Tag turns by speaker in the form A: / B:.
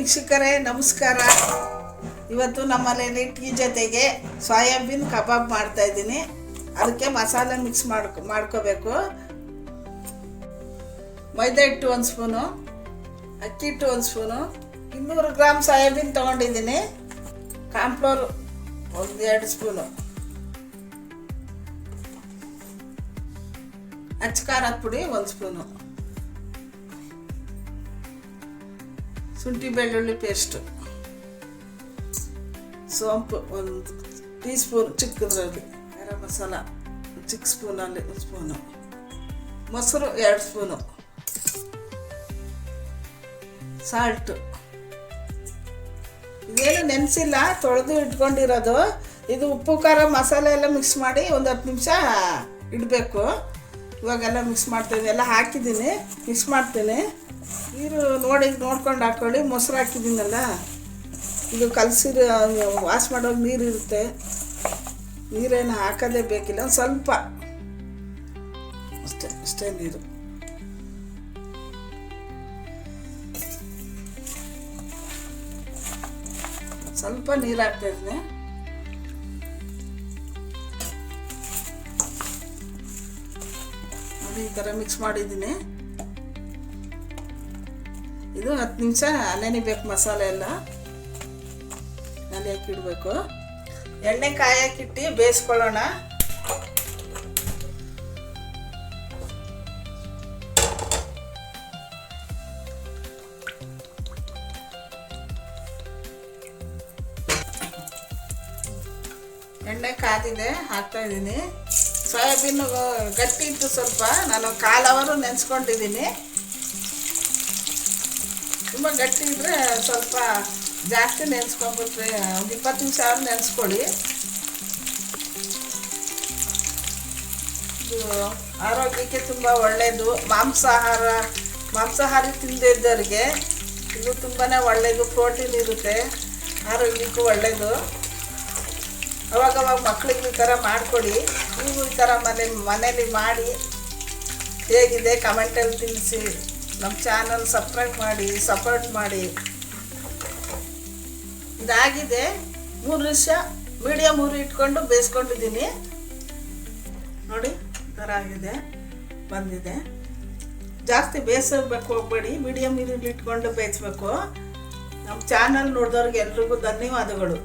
A: ವೀಕ್ಷಕರೇ ನಮಸ್ಕಾರ. ಇವತ್ತು ನಮ್ಮ ಮನೆಯಲ್ಲಿ ಟೀ ಜೊತೆಗೆ ಸೋಯಾಬೀನ್ ಕಬಾಬ್ ಮಾಡ್ತಾ ಇದ್ದೀನಿ. ಅದಕ್ಕೆ ಮಸಾಲೆ ಮಿಕ್ಸ್ ಮಾಡ್ಕೋಬೇಕು. ಮೈದಾ ಹಿಟ್ಟು 1 ಸ್ಪೂನು, ಅಕ್ಕಿ ಹಿಟ್ಟು 1 ಸ್ಪೂನು, 200 ಗ್ರಾಮ್ ಸೋಯಾಬೀನ್ ತೊಗೊಂಡಿದ್ದೀನಿ. ಕಾರ್ನ್ಫ್ಲೋರ್ 1-2 ಸ್ಪೂನು, ಅಚ್ಚ ಖಾರದ ಪುಡಿ 1 ಸ್ಪೂನು, ಶುಂಠಿ ಬೆಳ್ಳುಳ್ಳಿ ಪೇಸ್ಟು, ಸೋಂಪು 1 ಟೀ ಸ್ಪೂನ್ ಚಿಕ್ಕದ್ರಲ್ಲಿ, ಗರಂ ಮಸಾಲ ಚಿಕ್ಕ ಸ್ಪೂನಲ್ಲಿ 1 ಸ್ಪೂನು, ಮೊಸರು 2 ಸ್ಪೂನು, ಸಾಲ್ಟು. ಇದೇನು ನೆನೆಸಿಲ್ಲ, ತೊಳೆದು ಇಟ್ಕೊಂಡಿರೋದು. ಇದು ಉಪ್ಪು ಖಾರ ಮಸಾಲೆ ಎಲ್ಲ ಮಿಕ್ಸ್ ಮಾಡಿ 10 ನಿಮಿಷ ಇಡಬೇಕು. ಇವಾಗೆಲ್ಲ ಮಿಕ್ಸ್ ಮಾಡ್ತೀನಿ, ಎಲ್ಲ ಹಾಕಿದ್ದೀನಿ, ಮಿಕ್ಸ್ ಮಾಡ್ತೀನಿ. ನೀರು ನೋಡ್ಕೊಂಡು ಹಾಕ್ಕೊಳ್ಳಿ. ಮೊಸರು ಹಾಕಿದ್ದೀನಲ್ಲ, ಇದು ಕಲಸಿರೋ ವಾಶ್ ಮಾಡೋದು ನೀರು ಇರುತ್ತೆ, ನೀರೇನು ಹಾಕೋದೇ ಬೇಕಿಲ್ಲ, ಸ್ವಲ್ಪ ಅಷ್ಟೇ ನೀರು. ಸ್ವಲ್ಪ ನೀರು ಹಾಕ್ತಾಯಿದ್ದೀನಿ. ನೋಡಿ, ಈ ಥರ ಮಿಕ್ಸ್ ಮಾಡಿದ್ದೀನಿ. ಇದು 10 ನಿಮಿಷ ನೆನಿಬೇಕು. ಮಸಾಲೆ ಎಲ್ಲ ನೆನೆ ಹಾಕಿಡಬೇಕು. ಎಣ್ಣೆ ಕಾಯಕ್ಕಿಟ್ಟು ಬೇಯಿಸ್ಕೊಳ್ಳೋಣ. ಎಣ್ಣೆ ಕಾದಿದೆ, ಹಾಕ್ತಾ ಇದ್ದೀನಿ. ಸೋಯಾಬೀನು ಗಟ್ಟಿ ಇತ್ತು ಸ್ವಲ್ಪ, ನಾನು 1/4 ಅವರ್ ನೆನೆಸ್ಕೊಂಡಿದ್ದೀನಿ. ತುಂಬ ಗಟ್ಟಿ ಇದ್ದರೆ ಸ್ವಲ್ಪ ಜಾಸ್ತಿ ನೆನೆಸ್ಕೊಂಡ್ಬಿಟ್ರೆ 20 ನಿಮಿಷ ಆದ್ರೂ ನೆನೆಸ್ಕೊಳ್ಳಿ. ಇದು ಆರೋಗ್ಯಕ್ಕೆ ತುಂಬ ಒಳ್ಳೆಯದು. ಮಾಂಸಾಹಾರಿ ತಿಂದೇ ಇದ್ದವರಿಗೆ ಇದು ತುಂಬಾ ಒಳ್ಳೆಯದು. ಪ್ರೋಟೀನ್ ಇರುತ್ತೆ, ಆರೋಗ್ಯಕ್ಕೂ ಒಳ್ಳೆಯದು. ಅವಾಗವಾಗ ಮಕ್ಕಳಿಗೆ ಈ ಥರ ಮಾಡಿಕೊಡಿ. ನೀವು ಈ ಥರ ಮನೇಲಿ ಮಾಡಿ ಹೇಗಿದೆ ಕಮೆಂಟಲ್ಲಿ ತಿಳಿಸಿ. ನಮ್ಮ ಚಾನಲ್ ಸಬ್ಸ್ಕ್ರೈಬ್ ಮಾಡಿ, ಸಪೋರ್ಟ್ ಮಾಡಿ. ಇದಾಗಿದೆ. 3 ನಿಮಿಷ ಮೀಡಿಯಮ್ ಉರಿ ಇಟ್ಕೊಂಡು ಬೇಯಿಸ್ಕೊಂಡಿದ್ದೀನಿ. ನೋಡಿ, ಈ ಥರ ಆಗಿದೆ, ಬಂದಿದೆ. ಜಾಸ್ತಿ ಬೇಯಿಸಬೇಕು ಹೋಗ್ಬೇಡಿ, ಮೀಡಿಯಮ್ ಉರಿಲಿ ಇಟ್ಕೊಂಡು ಬೇಯಿಸ್ಬೇಕು. ನಮ್ಮ ಚಾನಲ್ ನೋಡಿದವ್ರಿಗೆ ಎಲ್ರಿಗೂ ಧನ್ಯವಾದಗಳು.